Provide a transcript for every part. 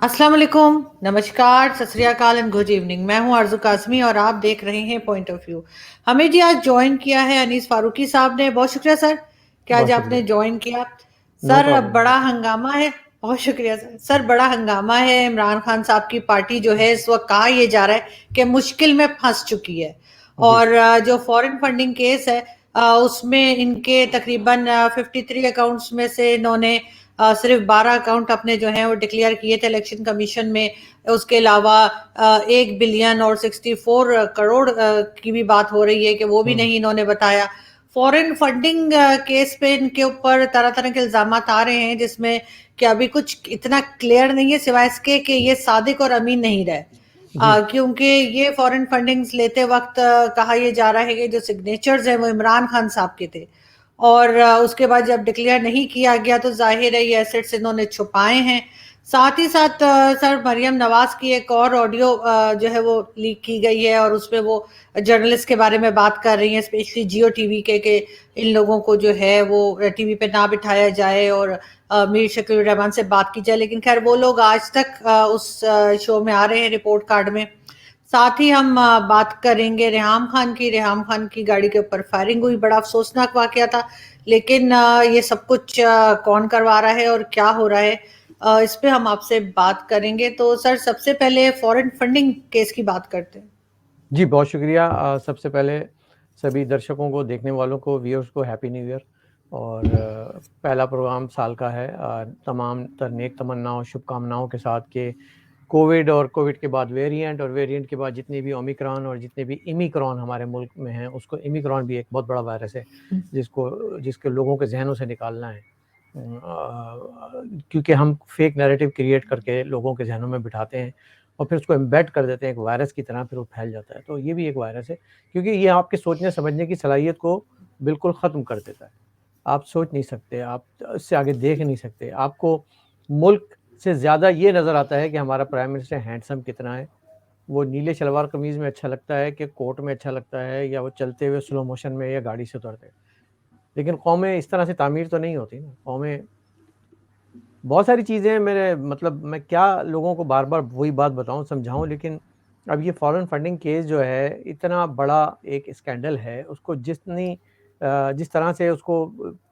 अस्सलाम वालेकुम, नमस्कार, सत श्री अकाल एंड गुड इवनिंग। मैं हूं आरज़ू काज़मी और आप देख रहे हैं पॉइंट ऑफ व्यू। हमें जी आज जॉइन किया है अनीस फारूकी साहब ने। बहुत शुक्रिया सर कि बहुत आज आपने शुक्रिया। जॉइन किया। No sir problem. बड़ा हंगामा है। बहुत शुक्रिया सर। सर बड़ा हंगामा है। इमरान खान साहब की पार्टी जो है इस वक्त कहा यह जा रहा है कि मुश्किल में फंस चुकी है। जी। और जो फॉरेन फंडिंग केस है उसमें इनके तकरीबन 53 अकाउंट्स में से इन्होंने सिर्फ 12 अकाउंट अपने जो हैं वो डिक्लेयर किए थे इलेक्शन कमीशन में। उसके अलावा 1 बिलियन और 64 करोड़ की भी बात हो रही है कि वो भी हम्म। नहीं इन्होंने बताया। फॉरेन फंडिंग केस पे इनके ऊपर तरह तरह के इल्जाम आ रहे हैं जिसमें कि अभी कुछ इतना क्लियर नहीं है सिवाय इसके कि ये सादिक और अमीन नहीं रहे। जी। क्योंकि ये फॉरेन फंडिंग्स लेते वक्त कहा यह जा रहा है कि जो सिग्नेचर्स हैं वो इमरान खान साहब के थे। और उसके बाद जब डिक्लेयर नहीं किया गया तो जाहिर है ये एसेट्स इन्होंने छुपाए हैं। साथ ही साथ सर मरियम नवाज की एक और ऑडियो जो है वो लीक की गई है और उसमें वो जर्नलिस्ट के बारे में बात कर रही हैं, स्पेशली जियो टीवी के कि इन लोगों को जो है वो टीवी पे ना बिठाया जाए और मीर शकील रहमान से बात की जाए। लेकिन खैर वो लोग आज तक उस शो में आ रहे हैं रिपोर्ट कार्ड में। साथ ही हम बात करेंगे रेहाम खान की। रेहाम खान की गाड़ी के ऊपर फायरिंग हुई, बड़ा अफसोसनाक वाकया था। लेकिन ये सब कुछ कौन करवा रहा है और क्या हो रहा है, इस पे हम आपसे बात करेंगे। तो सर सबसे पहले फॉरेन फंडिंग केस की बात करते हैं। जी, बहुत शुक्रिया। सबसे पहले सभी दर्शकों को, देखने वालों को, व्यूअर्स को हैप्पी न्यू ईयर। और पहला प्रोग्राम साल का है। तमाम तर नेक तमन्नाओं, शुभकामनाओं के साथ कि कोविड और कोविड के बाद वेरिएंट और वेरिएंट के बाद जितने भी ओमिक्रॉन और जितने भी इमिक्रॉन हमारे मुल्क में हैं, उसको इमिक्रॉन भी एक बहुत बड़ा वायरस है जिसके लोगों के जहनों से निकालना है। क्योंकि हम फेक नैरेटिव क्रिएट करके लोगों के जहनों में बिठाते हैं और फिर उसको एम्बेड कर देते हैं एक वायरस की तरह, फिर वो फैल जाता है। तो ये भी एक वायरस है, क्योंकि ये आपके सोचने समझने की सलाहियत को बिल्कुल ख़त्म कर देता है। आप सोच नहीं सकते, आप इससे आगे देख नहीं सकते। आपको मुल्क से ज़्यादा ये नज़र आता है कि हमारा प्राइम मिनिस्टर हैंडसम कितना है। वो नीले शलवार कमीज़ में अच्छा लगता है कि कोट में अच्छा लगता है, या वो चलते हुए स्लो मोशन में या गाड़ी से उतरते। लेकिन कौमें इस तरह से तामीर तो नहीं होती ना। कौमें बहुत सारी चीज़ें, मेरे मतलब मैं क्या लोगों को बार-बार वही बात बताऊँ, समझाऊँ। लेकिन अब ये फॉरेन फंडिंग केस जो है, इतना बड़ा एक स्कैंडल है, उसको जिस तरह से उसको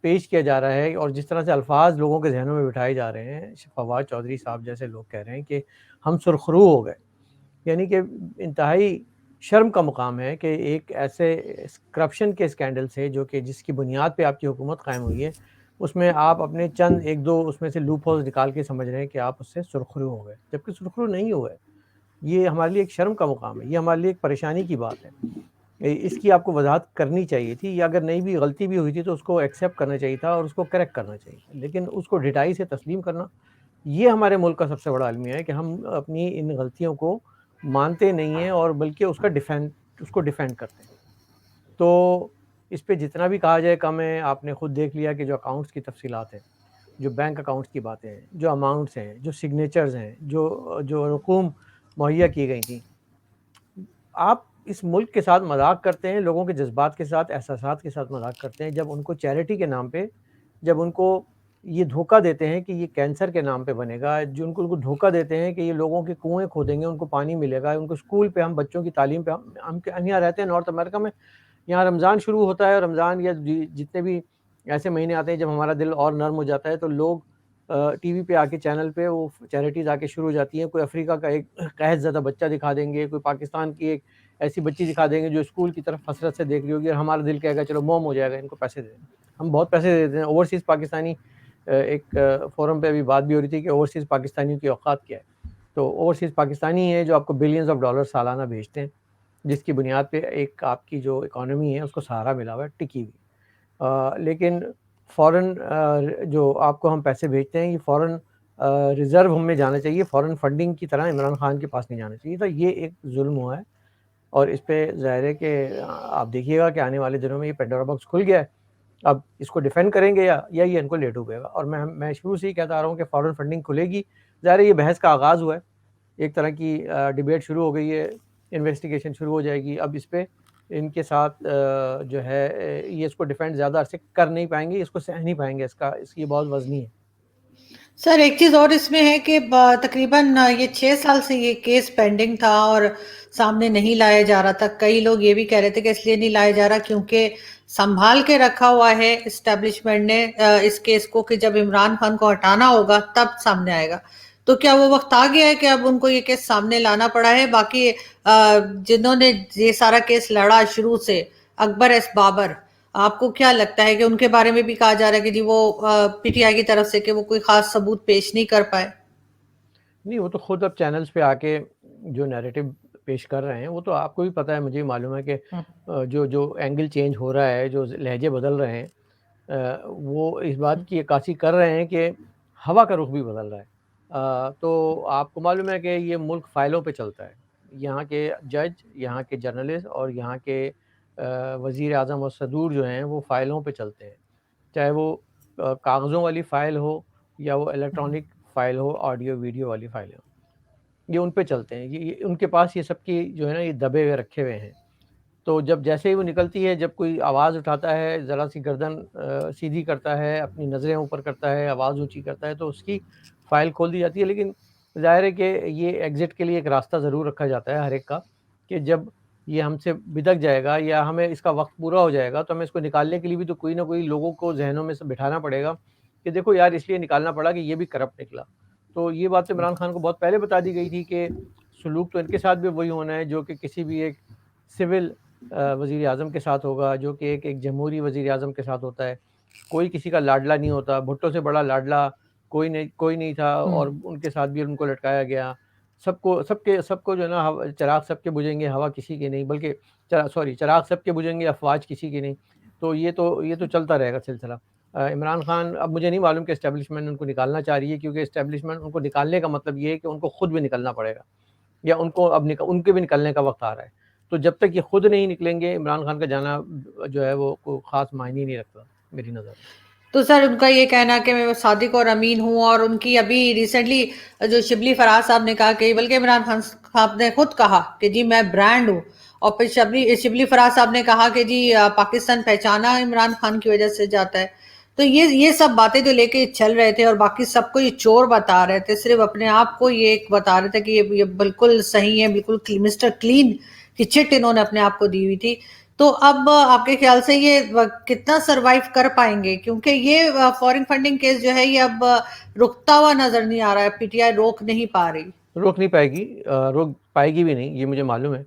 पेश किया जा रहा है और जिस तरह से अल्फ़ाज़ लोगों के ज़हनों में बिठाए जा रहे हैं, फवाद चौधरी साहब जैसे लोग कह रहे हैं कि हम सुरख़रू हो गए। यानी कि इंतहाई शर्म का मुकाम है कि एक ऐसे करप्शन के स्कैंडल से, जो कि जिसकी बुनियाद पे आपकी हुकूमत कायम हुई है, उसमें आप अपने चंद 1-2 उसमें से लूप होल्स निकाल के समझ रहे हैं कि आप उससे सुरख़रू हो गए, जबकि सुरख़रू नहीं हुए। ये हमारे लिए एक शर्म का मुकाम है, ये हमारे लिए एक परेशानी की बात है। इसकी आपको वज़ाहत करनी चाहिए थी, या अगर नहीं भी गलती भी हुई थी तो उसको एक्सेप्ट करना चाहिए था और उसको करेक्ट करना चाहिए था। लेकिन उसको ढिठाई से तस्लीम करना, ये हमारे मुल्क का सबसे बड़ा अलमिया है कि हम अपनी इन गलतियों को मानते नहीं हैं और बल्कि उसको डिफेंड करते हैं। तो इस पे जितना भी कहा जाए कम है। आपने खुद देख लिया कि जो अकाउंट्स की तफ़सीलात हैं, जो बैंक अकाउंट्स की बातें हैं, जो अमाउंट्स हैं, जो सिग्नेचर्स हैं, जो जो रकूम मुहैया की गई थी। आप इस मुल्क के साथ मज़ाक करते हैं, लोगों के जज़्बात के साथ, एहसासात के साथ मज़ाक करते हैं, जब उनको चैरिटी के नाम पे, जब उनको ये धोखा देते हैं कि ये कैंसर के नाम पे बनेगा, जो उनको धोखा देते हैं कि ये लोगों के कुएँ खोदेंगे, उनको पानी मिलेगा, उनको स्कूल पे, हम बच्चों की तालीम पे, हम यहाँ रहते हैं नॉर्थ अमेरिका में, यहाँ रमज़ान शुरू होता है, रमज़ान या जितने भी ऐसे महीने आते हैं जब हमारा दिल और नर्म हो जाता है, तो लोग टीवी पे आके, चैनल पे वो चैरिटीज़ आके शुरू हो जाती हैं। कोई अफ्रीका का एक कहत ज़दा बच्चा दिखा देंगे, कोई पाकिस्तान की एक ऐसी बच्ची दिखा देंगे जो स्कूल की तरफ हसरत से देख रही होगी, और हमारा दिल कहेगा चलो मौम हो जाएगा, इनको पैसे दे दें। हम बहुत पैसे दे देते हैं। ओवरसीज़ पाकिस्तानी एक फ़ोरम पे अभी बात भी हो रही थी कि ओवरसीज़ पाकिस्तानियों की औकात क्या है। तो ओवरसीज़ पाकिस्तानी हैं जो आपको बिलियंस ऑफ डॉलर सालाना भेजते हैं, जिसकी बुनियाद पे एक आपकी जो इकॉनमी है उसको सहारा मिला हुआ है, टिकी हुई। लेकिन फ़ॉरेन जो आपको हम पैसे भेजते हैं, ये फ़ॉरेन रिज़र्व हमें जाना चाहिए, फ़ॉरेन फंडिंग की तरह इमरान खान के पास नहीं जाना चाहिए। तो ये एक ज़ुल्म हुआ है और इस पे ज़ाहिर है कि आप देखिएगा कि आने वाले दिनों में ये पैंडोरा बॉक्स खुल गया है। अब इसको डिफेंड करेंगे या ये इनको ले डूबेगा। और मैं शुरू से ही कहता आ रहा हूँ कि फ़ॉरेन फंडिंग खुलेगी। ज़ाहिर है ये बहस का आगाज़ हुआ है, एक तरह की डिबेट शुरू हो गई है, इन्वेस्टिगेशन शुरू हो जाएगी। अब इस पे इनके साथ जो है ये इसको डिफेंड ज़्यादा अरसे कर नहीं पाएँगे, इसको सह नहीं पाएँगे, इसकी बहुत वज़नी है। सर एक चीज और इसमें है कि तकरीबन ये 6 साल से ये केस पेंडिंग था और सामने नहीं लाया जा रहा था। कई लोग ये भी कह रहे थे कि इसलिए नहीं लाया जा रहा क्योंकि संभाल के रखा हुआ है इस्टेब्लिशमेंट ने इस केस को कि जब इमरान खान को हटाना होगा तब सामने आएगा। तो क्या वो वक्त आ गया है कि अब उनको ये केस सामने लाना पड़ा है? बाकी जिन्होंने ये सारा केस लड़ा शुरू से, अकबर एस बाबर, आपको क्या लगता है कि उनके बारे में भी कहा जा रहा है कि जी वो पीटीआई की तरफ से कि वो कोई खास सबूत पेश नहीं कर पाए? नहीं, वो तो खुद अब चैनल्स पे आके जो नैरेटिव पेश कर रहे हैं, वो तो आपको भी पता है, मुझे भी मालूम है कि जो जो एंगल चेंज हो रहा है, जो लहजे बदल रहे हैं, वो इस बात की अक्कासी कर रहे हैं कि हवा का रुख भी बदल रहा है। तो आपको मालूम है कि ये मुल्क फ़ाइलों पे चलता है। यहाँ के जज, यहाँ के जर्नलिस्ट और यहाँ के वज़ीर आज़म और सदूर जो हैं, वो फ़ाइलों पे चलते हैं। चाहे वो कागज़ों वाली फ़ाइल हो या वो इलेक्ट्रॉनिक फ़ाइल हो, ऑडियो वीडियो वाली फ़ाइलें हों, ये उन पे चलते हैं। ये उनके पास ये सबकी जो है ना, ये दबे हुए रखे हुए हैं। तो जब जैसे ही वो निकलती है, जब कोई आवाज़ उठाता है, ज़रा-सी गर्दन सीधी करता है, अपनी नज़रें ऊपर करता है, आवाज़ ऊँची करता है, तो उसकी फ़ाइल खोल दी जाती है। लेकिन ज़ाहिर है कि ये एग्ज़िट के लिए एक रास्ता ज़रूर रखा जाता है हर एक का, कि जब ये हमसे बिदक जाएगा या हमें इसका वक़्त पूरा हो जाएगा, तो हमें इसको निकालने के लिए भी तो कोई ना कोई लोगों को ज़हनों में से बिठाना पड़ेगा कि देखो यार, इसलिए निकालना पड़ा कि ये भी करप्ट निकला। तो ये बात तो इमरान खान को बहुत पहले बता दी गई थी कि सलूक तो इनके साथ भी वही होना है जो कि किसी भी एक सिविल वज़ीर आज़म के साथ होगा, जो कि एक जमहूरी वज़ीर आज़म के साथ होता है। कोई किसी का लाडला नहीं होता, भुट्टो से बड़ा लाडला कोई नहीं था और उनके साथ भी उनको लटकाया गया। सबको जो है ना, चिराग सबके बुझेंगे, हवा किसी की नहीं, बल्कि चिराग सबके बुझेंगे, अफ़वाज किसी की नहीं। तो ये तो चलता रहेगा सिलसिला। इमरान खान, अब मुझे नहीं मालूम कि एस्टेब्लिशमेंट उनको निकालना चाह रही है, क्योंकि एस्टेब्लिशमेंट उनको निकालने का मतलब ये है कि उनको खुद भी निकलना पड़ेगा, या उनको अब उनके भी निकलने का वक़्त आ रहा है। तो जब तक ये खुद नहीं निकलेंगे, इमरान खान का जाना जो है वो कोई ख़ास मायने नहीं रखता मेरी नज़र में। तो सर उनका ये कहना कि मैं सादिक और अमीन हूँ, और उनकी अभी रिसेंटली जो शिबली फराज साहब ने कहा कि, बल्कि इमरान खान साहब ने खुद कहा कि जी मैं ब्रांड हूँ, और फिर शिबली फराज साहब ने कहा कि जी पाकिस्तान पहचाना इमरान खान की वजह से जाता है। तो ये सब बातें जो लेके चल रहे थे और बाकी सबको ये चोर बता रहे थे, सिर्फ अपने आप को ये एक बता रहे थे कि ये बिल्कुल सही है, बिल्कुल मिस्टर क्लीन की चिट इन्होंने अपने आप को दी हुई थी। तो अब आपके ख्याल से ये कितना सरवाइव कर पाएंगे? क्योंकि ये फॉरेन फंडिंग केस जो है ये अब रुकता हुआ नजर नहीं आ रहा है, पीटीआई रोक नहीं पा रही। रोक नहीं पाएगी, रोक पाएगी भी नहीं, ये मुझे मालूम है।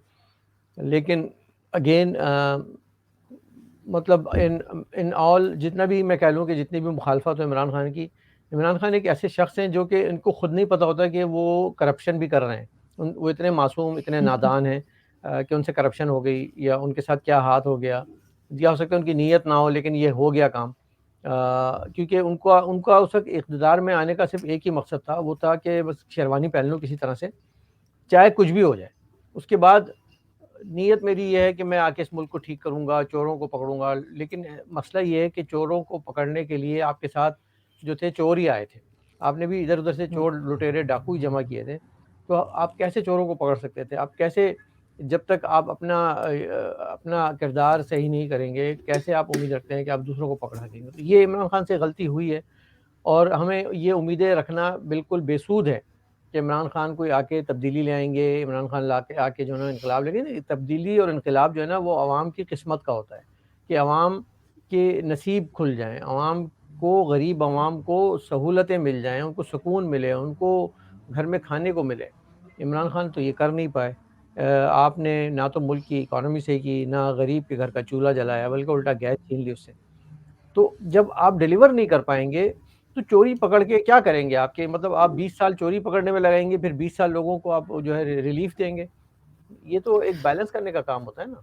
लेकिन अगेन मतलब इन ऑल, जितना भी मैं कह लूँ कि जितनी भी मुखालफत हो इमरान खान की, इमरान खान एक ऐसे शख्स हैं जो कि इनको खुद नहीं पता होता कि वो करप्शन भी कर रहे हैं। वो इतने मासूम, इतने नादान हैं कि उनसे करप्शन हो गई या उनके साथ क्या हाथ हो गया, या हो सकता है उनकी नीयत ना हो, लेकिन ये हो गया काम। क्योंकि उनका उनका उस वक़्त इक़्तिदार में आने का सिर्फ़ एक ही मकसद था, वो था कि बस शेरवानी पहन लूँ किसी तरह से, चाहे कुछ भी हो जाए। उसके बाद नीयत मेरी ये है कि मैं आके इस मुल्क को ठीक करूँगा, चोरों को पकड़ूँगा। लेकिन मसला ये है कि चोरों को पकड़ने के लिए आपके साथ जो थे, चोर ही आए थे। आपने भी इधर-उधर से चोर, लुटेरे, डाकू ही जमा किए थे। तो आप कैसे चोरों को पकड़ सकते थे? आप कैसे, जब तक आप अपना किरदार सही नहीं करेंगे, कैसे आप उम्मीद रखते हैं कि आप दूसरों को पकड़ सकेंगे? तो ये इमरान खान से गलती हुई है, और हमें ये उम्मीदें रखना बिल्कुल बेसूद है कि इमरान खान कोई आके तब्दीली ले आएँगे, इमरान खान आके जो है ना इनकलाब लेंगे। नहीं, तब्दीली और इनकलाब जो है ना, वो अवाम की किस्मत का होता है कि अवाम के नसीब खुल जाएँ, गरीब अवाम को सहूलतें मिल जाएँ, उनको सुकून मिले, उनको घर में खाने को मिले। इमरान खान तो ये कर नहीं पाए। आपने ना तो मुल्क की इकॉनमी सही की, ना गरीब के घर का चूल्हा जलाया, बल्कि उल्टा गैस छीन ली उससे। तो जब आप डिलीवर नहीं कर पाएँगे, तो चोरी पकड़ के क्या करेंगे? आपके मतलब आप 20 साल चोरी पकड़ने में लगाएँगे, फिर 20 साल लोगों को आप जो है रिलीफ़ देंगे। ये तो एक बैलेंस करने का काम होता है ना।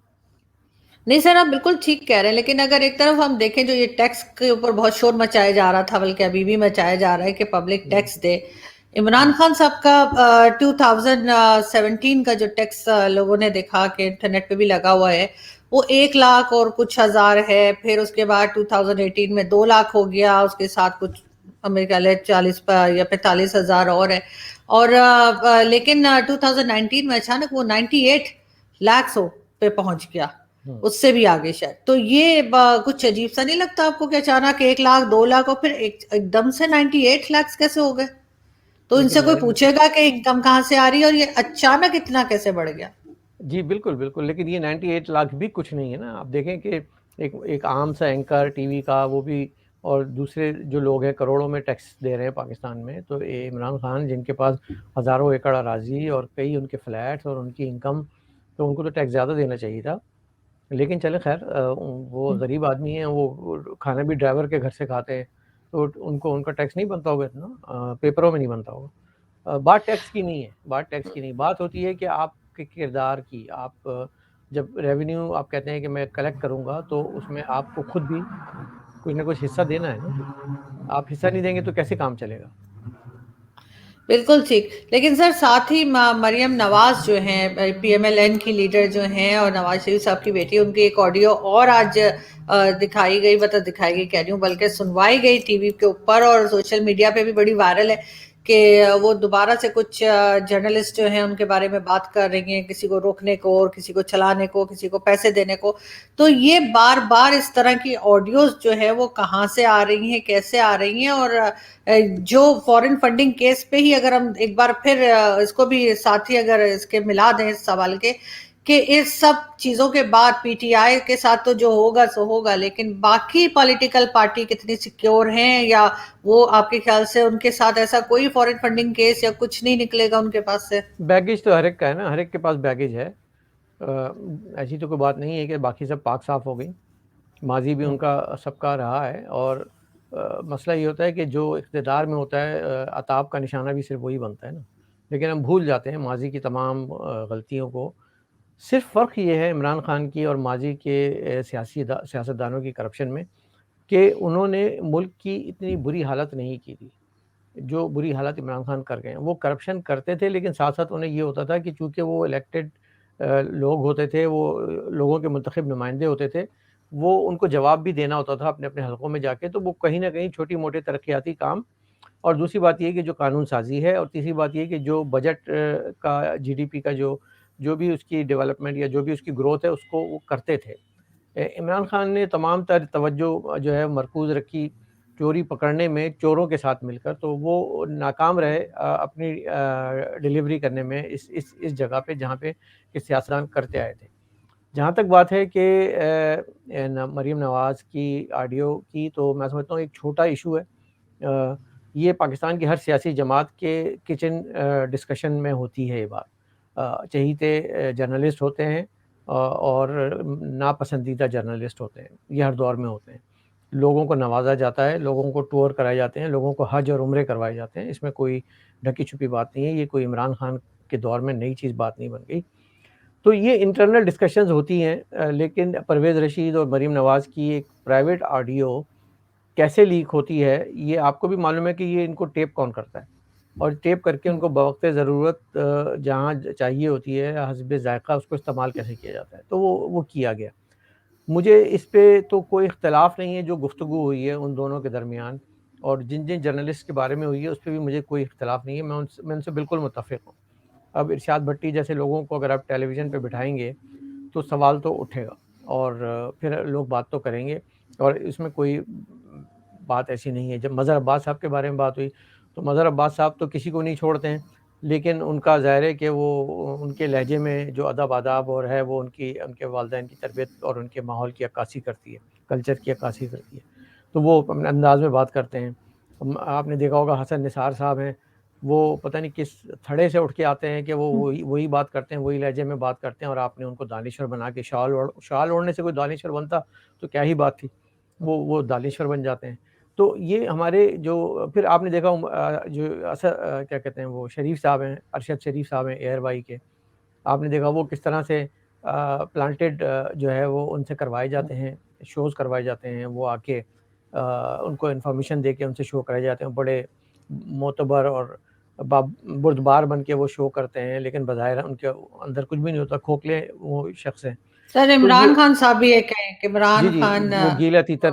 नहीं सर, आप बिल्कुल ठीक कह रहे हैं, लेकिन अगर एक तरफ हम देखें, जो ये टैक्स के ऊपर बहुत शोर मचाया जा रहा था, बल्कि अभी भी मचाया जा रहा है कि पब्लिक हुँ, टैक्स दे। इमरान हुँ, खान साहब का 2017 का जो टैक्स लोगों ने देखा कि इंटरनेट पे भी लगा हुआ है, वो 1 लाख और कुछ हजार है। फिर उसके बाद 2018 में 2 लाख हो गया, उसके साथ कुछ मेरे ख्याल है 40 या 45 हजार और है। और लेकिन 2019 में अचानक वो 98 लाख पे पहुंच गया। हुँ। उससे भी आगे शायद। तो ये कुछ अजीब सा नहीं लगता आपको कि अचानक 1 लाख 2 लाख और फिर एकदम से 98 लाख कैसे हो गए? तो इनसे लेकिन कोई मैडम पूछेगा कि इनकम कहाँ से आ रही है और ये अचानक इतना कैसे बढ़ गया? जी, बिल्कुल, बिल्कुल, लेकिन ये 98 लाख भी कुछ नहीं है ना। आप देखें कि एक एक आम सा एंकर टीवी का वो भी और दूसरे जो लोग हैं करोड़ों में टैक्स दे रहे हैं पाकिस्तान में, तो ये इमरान खान जिनके पास हज़ारों एकड़ अराज़ी और कई उनके फ्लैट्स और उनकी इनकम, तो उनको तो टैक्स ज़्यादा देना चाहिए था। लेकिन चलें ख़ैर वो गरीब आदमी हैं, वो खाना भी ड्राइवर के घर से खाते हैं, तो उनको उनका टैक्स नहीं बनता होगा इतना पेपरों में नहीं बनता होगा। बात टैक्स की नहीं है, बात टैक्स की नहीं, बात होती है कि आपके किरदार की। आप जब रेवेन्यू आप कहते हैं कि मैं कलेक्ट करूँगा, तो उसमें आपको खुद भी कुछ ना कुछ हिस्सा देना है ना। आप हिस्सा नहीं देंगे तो कैसे काम चलेगा? बिल्कुल ठीक। लेकिन सर साथ ही मरियम नवाज़ जो हैं पीएमएलएन की लीडर जो हैं और नवाज़ शरीफ साहब की बेटी, उनकी एक ऑडियो और आज दिखाई गई, मतलब दिखाई गई कह रही हूँ, बल्कि सुनवाई गई टीवी के ऊपर और सोशल मीडिया पे भी बड़ी वायरल है कि वो दोबारा से कुछ जर्नलिस्ट जो हैं उनके बारे में बात कर रही हैं, किसी को रोकने को और किसी को चलाने को, किसी को पैसे देने को। तो ये बार-बार इस तरह की ऑडियोज़ जो है वो कहाँ से आ रही हैं, कैसे आ रही हैं? और जो फॉरेन फंडिंग केस पे ही अगर हम एक बार फिर इसको भी साथ ही अगर इसके मिला दें इस सवाल के कि इस सब चीजों के बाद पीटीआई के साथ तो जो होगा सो होगा, लेकिन बाकी पॉलिटिकल पार्टी कितनी सिक्योर हैं, या वो आपके ख्याल से उनके साथ ऐसा कोई फॉरेन फंडिंग केस या कुछ नहीं निकलेगा उनके पास से? बैगेज तो हर एक का है ना, हर एक के पास बैगेज है। ऐसी तो कोई बात नहीं है कि बाकी सब पाक साफ़ हो गई। माज़ी भी उनका सबका रहा है और मसला ये होता है कि जो इक़्तिदार में होता है अताब का निशाना भी सिर्फ़ वही बनता है ना। लेकिन हम भूल जाते हैं माज़ी की तमाम गलतियों को। सिर्फ़ फ़र्क ये है इमरान खान की और माज़ी के सियासतदानों की करप्शन में कि उन्होंने मुल्क की इतनी बुरी हालत नहीं की थी, जो बुरी हालत इमरान खान कर गए हैं। वो करप्शन करते थे लेकिन साथ-साथ उन्हें ये होता था कि चूँकि वो इलेक्टेड लोग होते थे, वो लोगों के मुंतखब नुमाइंदे होते थे, वो उनको जवाब भी देना होता था अपने-अपने हलकों में जाके, तो वो कहीं न कहीं छोटी-मोटे तरक्कियाती काम और दूसरी बात ये है कि जो कानून साज़ी है और तीसरी बात ये है कि जो बजट का जीडीपी का जो भी उसकी डेवलपमेंट या जो भी उसकी ग्रोथ है, उसको वो करते थे। इमरान खान ने तमाम तर तवज्जो जो है मरकूज़ रखी चोरी पकड़ने में चोरों के साथ मिलकर, तो वो नाकाम रहे अपनी डिलीवरी करने में इस जगह पे जहाँ पे कि सियासतदान करते आए थे। जहाँ तक बात है कि मरीम नवाज़ की ऑडियो की, तो मैं समझता हूँ एक छोटा इश्यू है। ये पाकिस्तान की हर सियासी जमात के किचन डिस्कशन में होती है ये बात। चहीते जर्नलिस्ट होते हैं और नापसंदीदा जर्नलिस्ट होते हैं, ये हर दौर में होते हैं। लोगों को नवाज़ा जाता है, लोगों को टूर कराए जाते हैं, लोगों को हज और उम्रे करवाए जाते हैं, इसमें कोई ढकी-छुपी बात नहीं है, ये कोई इमरान खान के दौर में नई चीज़ बात नहीं बन गई। तो ये इंटरनल डिस्कशंस होती हैं लेकिन परवेज़ रशीद और मरीम नवाज़ की एक प्राइवेट ऑडियो कैसे लीक होती है, ये आपको भी मालूम है कि ये इनको टेप कौन करता है और टेप करके उनको बवक़्त ज़रूरत जहाँ चाहिए होती है हस्बे ज़ायक़ा उसको इस्तेमाल कैसे किया जाता है, तो वो किया गया। मुझे इस पे तो कोई इख्तिलाफ़ नहीं है जो गुफ्तगू हुई है उन दोनों के दरमियान और जिन-जिन जर्नलिस्ट के बारे में हुई है, उस पे भी मुझे कोई इख्तिलाफ़ नहीं है, मैं उनसे बिल्कुल मुत्तफ़िक़ हूँ। अब इरशाद भट्टी जैसे लोगों को अगर आप टेलीविज़न पे बिठाएँगे, तो सवाल तो उठेगा और फिर लोग बात तो करेंगे और इसमें कोई बात ऐसी नहीं है। जब मज़हर अब्बास साहब के बारे में बात हुई, तो मज़हर अब्बास साहब तो किसी को नहीं छोड़ते हैं, लेकिन उनका ज़ाहिर है कि वो उनके लहजे में जो अदब-आदाब और है, वो उनके वालिदैन की तरबियत और उनके माहौल की अक्कासी करती है, कल्चर की अक्कासी करती है। तो वो अपने अंदाज़ में बात करते हैं। आपने देखा होगा हसन निसार साहब हैं, वो पता नहीं किस थड़े से उठ के आते हैं कि वो वही वही बात करते हैं, वही लहजे में बात करते हैं और आपने उनको दानिश्वर बना के शाल ओढ़ने से कोई दानिश्वर बनता, तो क्या ही बात थी। वो दानिश्वर बन जाते हैं। तो ये हमारे जो फिर आपने देखा क्या कहते हैं वो शरीफ साहब हैं, अरशद शरीफ साहब हैं एयरवाई के। आपने देखा वो किस तरह से प्लांटेड जो है वो उनसे करवाए जाते हैं, शोज़ करवाए जाते हैं। वो आके उनको इन्फॉर्मेशन दे के उनसे शो कराए जाते हैं। बड़े मोतबर और बुर्दबार बन के वो शो करते हैं, लेकिन बज़ाहिर उनके अंदर कुछ भी नहीं होता, खोखले वो शख़्स हैं। सर तो इमरान ये खान साहब भी ये कहें कि जी, इमरान जी, खान वो गीला तीतर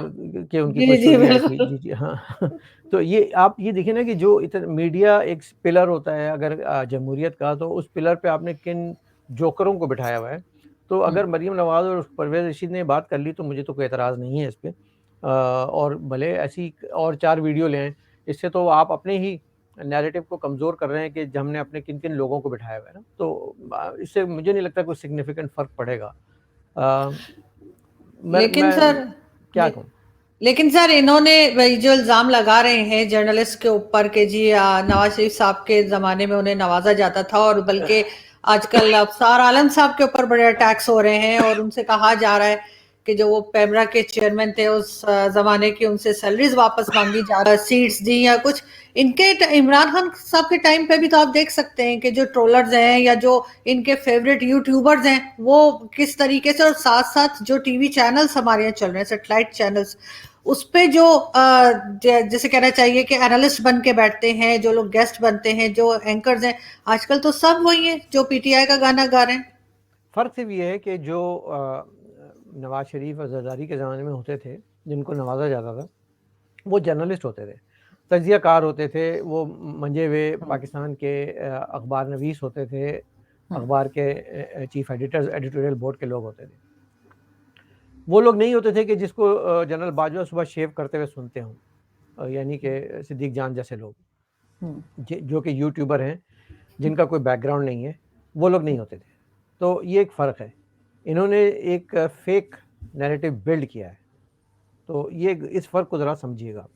के उनकी जी कोई जी स्टोरी आई थी। बिल्कुल। जी, जी, हाँ। तो ये आप ये देखिए ना कि जो मीडिया एक पिलर होता है अगर जमहूरियत का, तो उस पिलर पे आपने किन जोकरों को बिठाया हुआ है। तो हुँ। अगर मरीम नवाज़ और परवेज़ रशीद ने बात कर ली तो मुझे तो कोई एतराज़ नहीं है इस पे। और भले ऐसी और 4 वीडियो ले आएँ, इससे तो आप अपने ही नैरेटिव को कमज़ोर कर रहे हैं कि हमने अपने किन-किन लोगों को बिठाया हुआ है ना, तो इससे मुझे नहीं लगता कोई सिग्निफिकेंट फ़र्क पड़ेगा। अ, लेकिन मैं सर क्या ले कहूँ? लेकिन सर इन्होंने वही जो इल्ज़ाम लगा रहे हैं जर्नलिस्ट के ऊपर कि जी नवाज़ शरीफ साहब के ज़माने में उन्हें नवाज़ा जाता था, और बल्कि आजकल अफसार आलम साहब के ऊपर बड़े अटैक्स हो रहे हैं, और उनसे कहा जा रहा है कि जो वो पेमरा के चेयरमैन थे उस ज़माने की, उनसे सैलरीज वापस मांगी जा रही, सीट्स दी या कुछ। इनके इमरान खान साहब के टाइम पे भी तो आप देख सकते हैं कि जो ट्रोलर्स हैं या जो इनके फेवरेट यूट्यूबर्स हैं वो किस तरीके से, और साथ साथ जो टीवी चैनल्स हमारे यहाँ चल रहे हैं, सेटेलाइट चैनल्स, उस पे जो जैसे कहना चाहिए कि एनालिस्ट बन के बैठते हैं, जो लोग गेस्ट बनते हैं, जो एंकर्स हैं, आजकल तो सब वही है जो पीटीआई का गाना गा रहे हैं। फ़र्क सिर्फ़ ये है कि जो नवाज़ शरीफ और ज़रदारी के ज़माने में होते थे, जिनको नवाज़ा जाता था, वो जर्नलिस्ट होते थे, तज्ज़ियाकार होते थे, वो मंजे हुए हम्म, पाकिस्तान के अखबार नवीस होते थे, हम्म, अखबार के चीफ़ एडिटर्स, एडिटोरियल बोर्ड के लोग होते थे। वो लोग नहीं होते थे कि जिसको जनरल बाजवा सुबह शेव करते हुए सुनते हों, यानी कि सिद्दीक जान जैसे लोग, हम्म। जो कि यूट्यूबर हैं, जिनका कोई बैकग्राउंड नहीं है, वो लोग नहीं होते थे। तो ये एक फ़र्क है। इन्होंने एक फ़ेक नैरेटिव बिल्ड किया है, तो ये इस फ़र्क को ज़रा समझिएगा।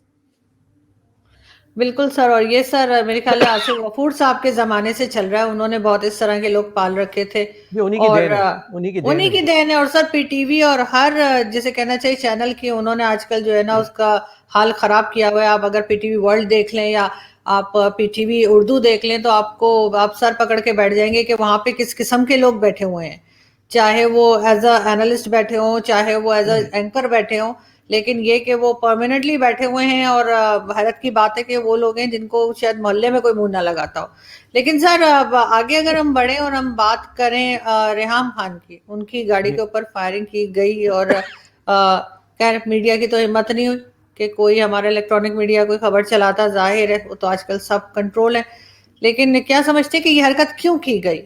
बिल्कुल सर, और ये सर मेरे ख्याल में आसिफ गफूर साहब के ज़माने से चल रहा है, उन्होंने बहुत इस तरह के लोग पाल रखे थे। ये उन्हीं की और देन है, उन्हीं की देन उन्हीं है की ये। देन है, और सर पीटीवी और हर जिसे कहना चाहिए चैनल की उन्होंने आजकल जो है ना उसका हाल खराब किया हुआ है। आप अगर पीटीवी वर्ल्ड देख लें या आप पीटीवी उर्दू देख लें तो आपको, आप सर पकड़ के बैठ जाएंगे कि वहां पे किस किस्म के लोग बैठे हुए हैं, चाहे वो एज अ एनालिस्ट बैठे हों, चाहे वो एज अ एंकर बैठे हों, लेकिन ये कि वो परमानेंटली बैठे हुए हैं। और हैरत की बात है कि वो लोग हैं जिनको शायद मोहल्ले में कोई मुंह ना लगाता हो। लेकिन सर अब आगे अगर हम बढ़े और हम बात करें रेहाम खान की, उनकी गाड़ी जी। के ऊपर फायरिंग की गई, और खैर मीडिया की तो हिम्मत नहीं हुई कि कोई हमारा इलेक्ट्रॉनिक मीडिया कोई खबर चलाता, जाहिर है वो तो आजकल सब कंट्रोल है। लेकिन क्या समझते हैं कि ये हरकत क्यों की गई?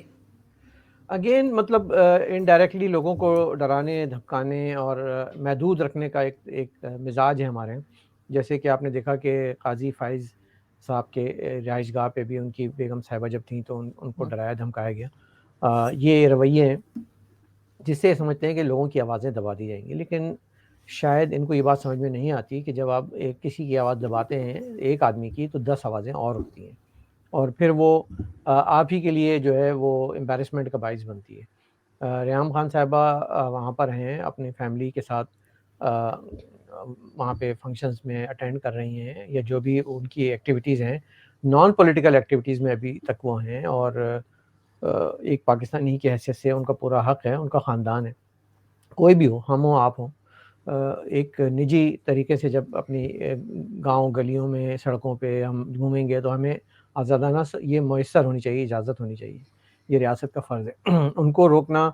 अगेन मतलब इनडायरेक्टली लोगों को डराने, धमकाने और महदूद रखने का एक एक मिज़ाज है हमारे यहाँ। जैसे कि आपने देखा कि काज़ी फ़ाइज़ साहब के रिहाइशगाह पे भी उनकी बेगम साहिबा जब थीं तो उनको हम्म, डराया धमकाया गया। ये रवैये हैं जिससे ये समझते हैं कि लोगों की आवाज़ें दबा दी जाएँगी, लेकिन शायद इनको ये बात समझ में नहीं आती कि जब आप एक किसी की आवाज़ दबाते हैं, एक आदमी की, तो 10 आवाज़ें और होती हैं, और फिर वो आप ही के लिए जो है वो एम्बैरेसमेंट का बाइस बनती है। रेहाम खान साहिबा वहाँ पर हैं अपनी फैमिली के साथ, अ, वहाँ पे फंक्शंस में अटेंड कर रही हैं या जो भी उनकी एक्टिविटीज़ हैं, नॉन पॉलिटिकल एक्टिविटीज़ में अभी तक वो हैं, और एक पाकिस्तानी की हैसियत से उनका पूरा हक है, उनका ख़ानदान है। कोई भी हो, हम हों, आप हों, एक निजी तरीके से जब अपनी गाँव गलियों में, सड़कों पे हम घूमेंगे तो हमें आज़ादाना ये मुयस्सर होनी चाहिए, इजाज़त होनी चाहिए। ये रियासत का फ़र्ज़ है। उनको रोकना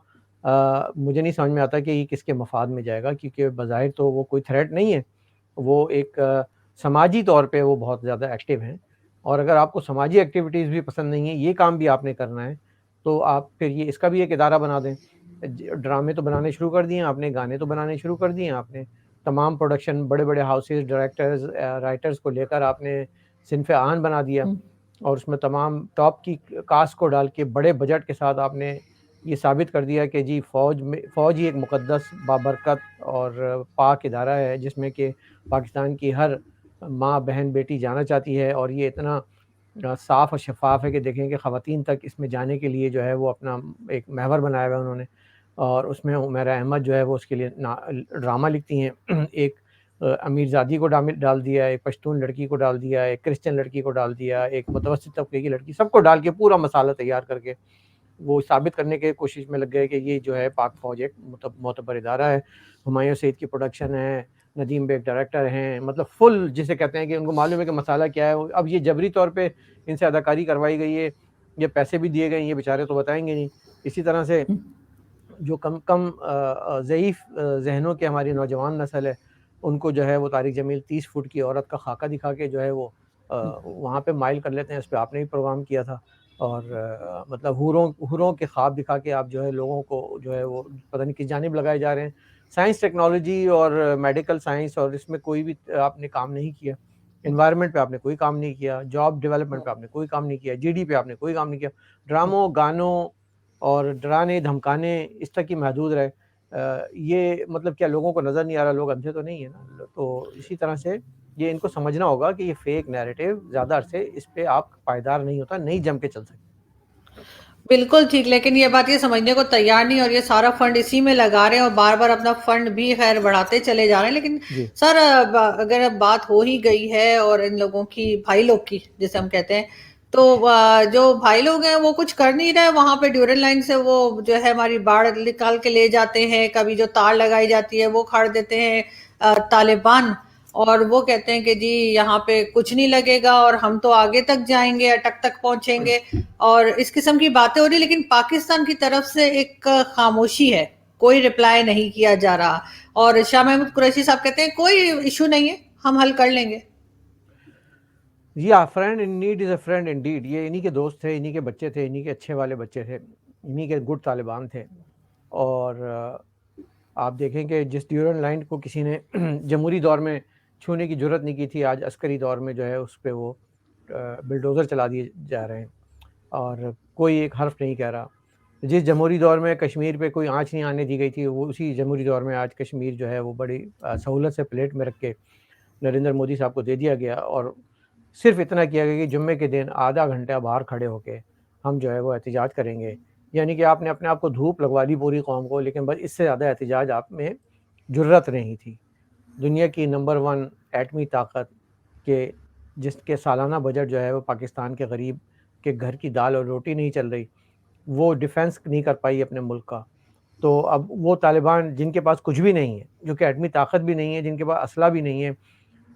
मुझे नहीं समझ में आता कि ये किसके मफ़ाद में जाएगा, क्योंकि बज़ाहिर तो वो कोई थ्रेट नहीं है। वो एक समाजी तौर पे वो बहुत ज़्यादा एक्टिव हैं, और अगर आपको समाजी एक्टिविटीज़ भी पसंद नहीं है, ये काम भी आपने करना है, तो आप फिर ये इसका भी एक इदारा बना दें। ड्रामे तो बनाने शुरू कर दिए आपने, गाने तो बनाने शुरू कर दिए आपने, तमाम प्रोडक्शन बड़े-बड़े हाउसेज़, डायरेक्टर्स, राइटर्स को लेकर आपने सिनफ़े आन बना दिया, हम्म, और उसमें तमाम टॉप की कास्ट को डाल के बड़े बजट के साथ आपने ये साबित कर दिया कि जी फ़ौज ही एक मुक़द्दस, बाबरकत और पाक इदारा है, जिसमें कि पाकिस्तान की हर माँ, बहन, बेटी जाना चाहती है, और ये इतना साफ़ और शफ़ाफ़ है कि देखें कि ख़वातीन तक इसमें जाने के लिए जो है वो अपना एक महवर बनाया हुआ है उन्होंने, और उसमें उमैरा अहमद जो है वो उसके लिए ड्रामा लिखती हैं। एक अमीरज़ादी को डामिल डाल दिया, एक पश्तून लड़की को डाल दिया, एक क्रिश्चियन लड़की को डाल दिया, एक मुतवस्सित तबके की लड़की, सबको डाल के पूरा मसाला तैयार करके वो साबित करने की कोशिश में लग गए कि ये जो है पाक फ़ौज एक मोतबर इदारा है। हुमायूं सईद की प्रोडक्शन है, नदीम बेग डायरेक्टर हैं, मतलब फुल जिसे कहते हैं कि उनको मालूम है कि मसाला क्या है। अब ये जबरी तौर पे इनसे अदाकारी करवाई गई है, ये पैसे भी दिए गए हैं, ये बेचारे तो बताएँगे नहीं। इसी तरह से जो कम कम ज़ईफ़ ज़हनों की हमारी नौजवान नस्ल है, उनको जो है वो तारिक जमील 30 फुट की औरत का खाका दिखा के जो है वो वहाँ पे माइल कर लेते हैं। इस पे आपने भी प्रोग्राम किया था, और मतलब हूरों हूरों के ख्वाब दिखा के आप जो है लोगों को जो है वो पता नहीं किस जानिब लगाए जा रहे हैं। साइंस, टेक्नोलॉजी और मेडिकल साइंस और इसमें कोई भी आपने काम नहीं किया। एनवायरनमेंट पे आपने कोई काम नहीं किया, जॉब डेवलपमेंट पे आपने कोई काम नहीं किया, जीडी पे आपने कोई काम नहीं किया। ड्रामों, गानों और डराने, धमकाने इस तक ही महदूद रहे। ये मतलब क्या लोगों को नज़र नहीं आ रहा, लोग अंधे तो नहीं है ना? तो इसी तरह से ये इनको समझना होगा कि ये फेक नैरेटिव ज़्यादा अरसे इस पे आप पायदार नहीं होता, नहीं जम के चल सकते। बिल्कुल ठीक, लेकिन ये बात ये समझने को तैयार नहीं और ये सारा फंड इसी में लगा रहे हैं और बार-बार अपना फंड भी खैर बढ़ाते चले जा रहे हैं। लेकिन जी। सर अगर अब बात हो ही गई है और इन लोगों की, भाई लोग की जिसे हम कहते हैं, तो जो भाई लोग हैं वो कुछ कर नहीं रहे, वहाँ पे ड्यूरल लाइन से वो जो है हमारी बाढ़ निकाल के ले जाते हैं, कभी जो तार लगाई जाती है वो खाड़ देते हैं तालिबान, और वो कहते हैं कि जी यहाँ पे कुछ नहीं लगेगा और हम तो आगे तक जाएंगे, अटक तक पहुंचेंगे, और इस किस्म की बातें हो रही। लेकिन पाकिस्तान की तरफ से एक खामोशी है, कोई रिप्लाई नहीं किया जा रहा, और शाह महमूद कुरैशी साहब कहते हैं कोई इशू नहीं है, हम हल कर लेंगे। या friend in need is a friend Indeed. ये इन्हीं के दोस्त थे, इन्हीं के बच्चे थे, इन्हीं के अच्छे वाले बच्चे थे, इन्हीं के गुड तालिबान थे। और आप देखें कि जिस ड्यूरल लाइन को किसी ने जमहूरी दौर में छूने की जरूरत नहीं की थी, आज अस्करी दौर में जो है उस पर वो बिल्डोज़र चला दिए जा रहे हैं और कोई एक हर्फ नहीं कह रहा। जिस जमहूरी दौर में कश्मीर पे कोई आँच नहीं आने दी गई थी, वो उसी जमहूरी दौर में आज कश्मीर जो है वो बड़ी सहूलत से प्लेट में रख के नरेंद्र मोदी साहब को दे दिया गया। और सिर्फ इतना किया गया कि जुम्मे के दिन आधा घंटा बाहर खड़े होके हम जो है वो एहतिजाज करेंगे। यानी कि आपने अपने आप को धूप लगवा दी पूरी कौम को, लेकिन बस इससे ज़्यादा एहतिजाज आप में जुर्रत नहीं थी। दुनिया की नंबर 1 एटमी ताकत के जिसके सालाना बजट जो है वो पाकिस्तान के गरीब के घर की दाल और रोटी नहीं चल रही, वो डिफेंस नहीं कर पाई अपने मुल्क का। तो अब वो तालिबान जिनके पास कुछ भी नहीं है, जो कि एटमी ताकत भी नहीं है, जिनके पास असला भी नहीं है,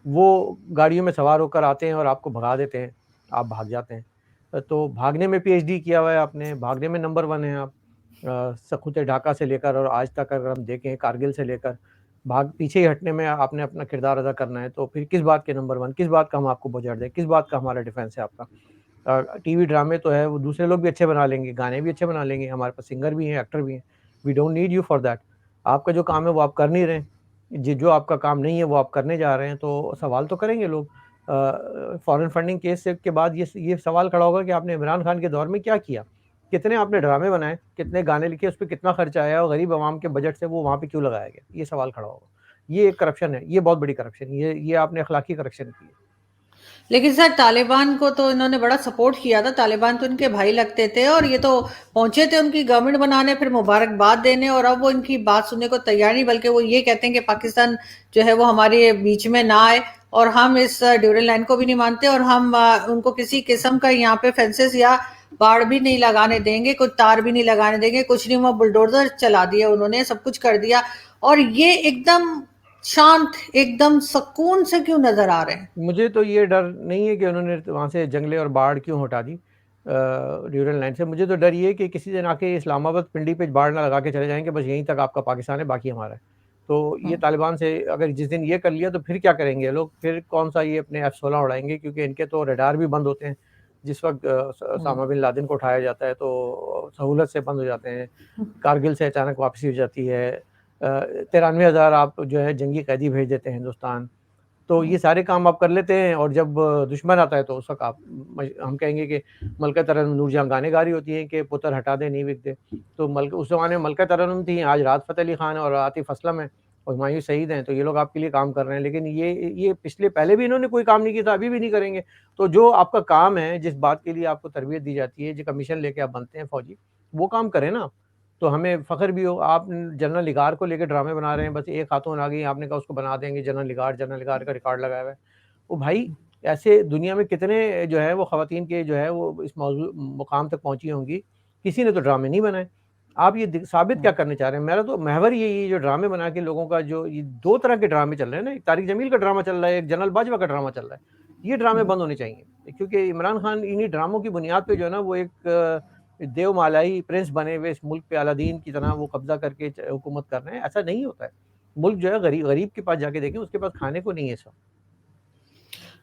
वो गाड़ियों में सवार होकर आते हैं और आपको भगा देते हैं, आप भाग जाते हैं। तो भागने में पीएचडी किया हुआ है आपने, भागने में नंबर 1 हैं आप। सक़ूत ढाका से लेकर और आज तक अगर हम देखें कारगिल से लेकर, भाग पीछे ही हटने में आपने अपना किरदार अदा करना है, तो फिर किस बात के नंबर 1, किस बात का हम आपको बजट दें, किस बात का हमारा डिफेंस है आपका? टीवी ड्रामे तो है वो दूसरे लोग भी अच्छे बना लेंगे, गाने भी अच्छे बना लेंगे, हमारे पास सिंगर भी हैं, एक्टर भी हैं। We don't need you for that. आपका जो काम है वो आप कर नहीं रहे हैं। जो आपका काम नहीं है वो आप करने जा रहे हैं, तो सवाल तो करेंगे लोग। फॉरेन फंडिंग केस से के बाद ये सवाल खड़ा होगा कि आपने इमरान खान के दौर में क्या किया? कितने आपने ड्रामे बनाए, कितने गाने लिखे, उस पे कितना खर्चा आया और गरीब आवाम के बजट से वो वहाँ पे क्यों लगाया गया? ये सवाल खड़ा होगा। ये एक करप्शन है, ये बहुत बड़ी करप्शन है, ये आपने अखलाकी करप्शन की है। लेकिन सर तालिबान को तो इन्होंने बड़ा सपोर्ट किया था, तालिबान तो इनके भाई लगते थे और ये तो पहुंचे थे उनकी गवर्नमेंट बनाने, फिर मुबारकबाद देने, और अब वो इनकी बात सुनने को तैयार नहीं, बल्कि वो ये कहते हैं कि पाकिस्तान जो है वो हमारे बीच में ना आए, और हम इस ड्यूरल लाइन को भी नहीं मानते, और हम उनको किसी किस्म का यहाँ पे फेंसेस या बाढ़ भी नहीं लगाने देंगे, कुछ तार भी नहीं लगाने देंगे, कुछ नहीं, वो बुलडोजर चला दिया उन्होंने, सब कुछ कर दिया, और ये एकदम शांत, एकदम सुकून से क्यों नजर आ रहे हैं? मुझे तो ये डर नहीं है कि उन्होंने वहाँ से जंगलें और बाढ़ क्यों हटा दी ड्यूरल लाइन से। मुझे तो डर ये है कि किसी दिन आके इस्लामाबाद पिंडी पे बाढ़ ना लगा के चले जाएंगे, बस यहीं तक आपका पाकिस्तान है, बाकी हमारा है। तो ये तालिबान से अगर जिस दिन ये कर लिया तो फिर क्या करेंगे ये लोग? फिर कौन सा ये अपने F-16 उड़ाएंगे, क्योंकि इनके तो रडार भी बंद होते हैं। जिस वक्त उसामा बिन लादेन को उठाया जाता है तो सहूलत से बंद हो जाते हैं। कारगिल से अचानक वापसी हो जाती है। 93,000 आप जो है जंगी कैदी भेज देते हैं हिंदुस्तान। तो ये सारे काम आप कर लेते हैं और जब दुश्मन आता है तो उस वक़्त आप हम कहेंगे कि मलका तरन्नुम नूरजहाँ गाने गा रही होती हैं कि पुत्र हटा दे नहीं बिक दे। तो उस ज़माने में मलका तरन्नुम थी, आज राहत फ़तेह अली ख़ान और आतिफ़ असलम हैं और हुमायूँ सईद हैं, तो ये लोग आपके लिए काम कर रहे हैं। लेकिन ये पिछले पहले भी इन्होंने कोई काम नहीं किया था, अभी भी नहीं करेंगे। तो जो आपका काम है, जिस बात के लिए आपको तरबियत दी जाती है, जो कमीशन लेके आप बनते हैं फ़ौजी, वो काम करें ना। तो हमें फ़ख्र भी हो। आप जनरल लिगार को लेके ड्रामे बना रहे हैं, बस एक खातून आ गई, आपने कहा उसको बना देंगे जनरल लिगार का रिकॉर्ड लगाया हुआ है। ओ भाई, ऐसे दुनिया में कितने जो है वो ख़वातीन के जो है वो इस मौजू मुकाम तक पहुँची होंगी, किसी ने तो ड्रामे नहीं बनाए। आप ये साबित क्या करने चाह रहे हैं? मेरा तो महवर यही है, जो ड्रामे बना के लोगों का जो ये 2 तरह के ड्रामे चल रहे हैं ना, एक तारिक जमील का ड्रामा चल रहा है, एक जनरल बाजवा का ड्रामा चल रहा है। ये ड्रामे बंद होने चाहिए, क्योंकि इमरान खान इन्हीं ड्रामों की बुनियाद पे जो है ना वो एक देवमालाई प्रिंस बने हुए इस मुल्क पे अलादीन की तरह वो कब्ज़ा करके हुकूमत कर रहे हैं। ऐसा नहीं होता है। मुल्क जो है गरीब के पास जाके देखें, उसके पास खाने को नहीं है सब।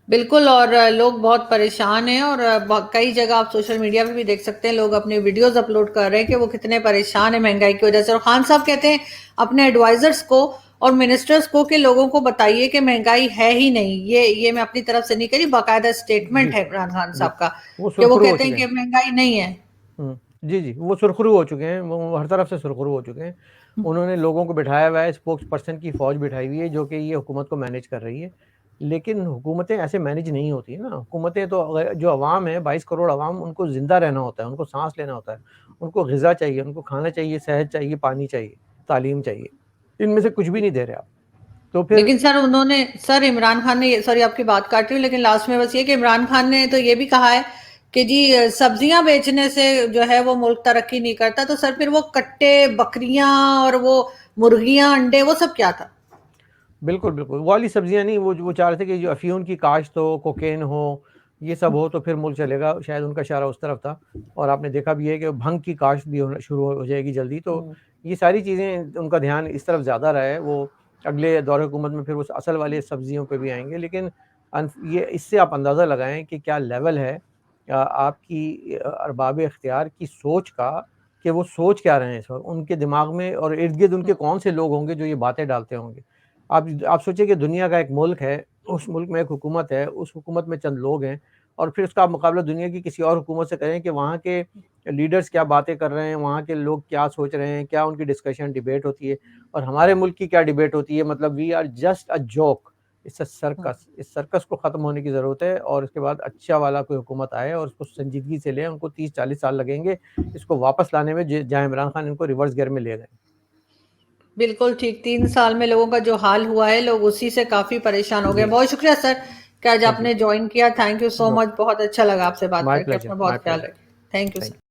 बिल्कुल। और लोग बहुत परेशान हैं, और कई जगह आप सोशल मीडिया पे भी देख सकते हैं, लोग अपने वीडियोस अपलोड कर रहे हैं कि वो कितने परेशान हैं महंगाई की वजह से। और खान साहब कहते हैं अपने एडवाइजर्स को और मिनिस्टर्स को कि लोगों को बताइए कि महंगाई है ही नहीं। ये मैं अपनी तरफ से नहीं करी, बाकायदा जी, स्टेटमेंट है इमरान खान जी। साहब का वो कि वो सुरखरू हो कहते हैं चुके कि हैं। महंगाई नहीं है। जी, जी, वो सुरखरू हो चुके हैं, वो हर तरफ से सुरखरू हो चुके हैं। उन्होंने लोगों को बिठाया हुआ है, स्पोक्स पर्सन की फ़ौज बिठाई हुई है, जो कि ये हुकूमत को मैनेज कर रही है। लेकिन हुकूमतें ऐसे मैनेज नहीं होती हैं ना, हुकूमतें तो जो अवाम है, 22 करोड़ अवाम, उनको ज़िंदा रहना होता है, उनको साँस लेना होता है, उनको ग़िज़ा चाहिए, उनको खाना चाहिए, सेहत चाहिए, पानी चाहिए, तालीम चाहिए। इनमें से कुछ भी नहीं दे रहे आप। तो फिर लेकिन सर इमरान खान ने, सॉरी आपकी बात काट रही हूँ, लेकिन लास्ट में बस ये कि इमरान खान ने तो ये भी कहा है कि जी सब्जियां बेचने से जो है वो मुल्क तरक्की नहीं करता। तो सर फिर वो कट्टे, बकरियां और वो मुर्गियां, अंडे, वो सब क्या था? बिल्कुल, बिल्कुल। वो वाली सब्जियाँ नहीं, वो चाह रहे थे कि जो अफ़ीम की काश्त हो, कोकेन हो, ये सब हो तो फिर मुल्क चलेगा, शायद उनका इशारा उस तरफ था। और आपने देखा भी है कि भंग की काश्त भी होना शुरू हो जाएगी जल्दी, तो हम्म। ये सारी चीज़ें उनका ध्यान इस तरफ ज़्यादा रहा है। वो अगले दौरे हुकूमत में फिर वो असल वाली सब्जियों पे भी आएँगे, लेकिन ये इससे आप अंदाज़ा लगाएँ कि क्या लेवल है आपकी अरबाब इख्तियार की सोच का, कि वो सोच क्या रहे हैं इस वक़्त, उनके दिमाग में और इर्द-गिर्द उनके कौन से लोग होंगे जो ये बातें डालते होंगे। आप सोचिए कि दुनिया का एक मुल्क है, उस मुल्क में एक हुकूमत है, उस हुकूमत में चंद लोग हैं, और फिर उसका आप मुकाबला दुनिया की किसी और हुकूमत से करें कि वहाँ के लीडर्स क्या बातें कर रहे हैं, वहाँ के लोग क्या सोच रहे हैं, क्या उनकी डिस्कशन, डिबेट होती है, और हमारे मुल्क की क्या डिबेट होती है। मतलब we are just a joke, it's a circus. इस सर्कस को ख़त्म होने की ज़रूरत है, और इसके बाद अच्छा वाला कोई हुकूमत आए और उसको संजीदगी से लें। उनको 30-40 साल लगेंगे इसको वापस लाने में, जहाँ इमरान खान इनको रिवर्स गियर में ले गए। बिल्कुल ठीक। 3 साल में लोगों का जो हाल हुआ है, लोग उसी से काफी परेशान हो गए। जी, बहुत शुक्रिया सर कि आज थैंक यू। आपने ज्वाइन किया। Thank you so no, much. बहुत अच्छा लगा आपसे बात माय करके। प्लेज़र, अपना माय बहुत ख्याल प्लेज़र। रखें। Thank you thank sir. You.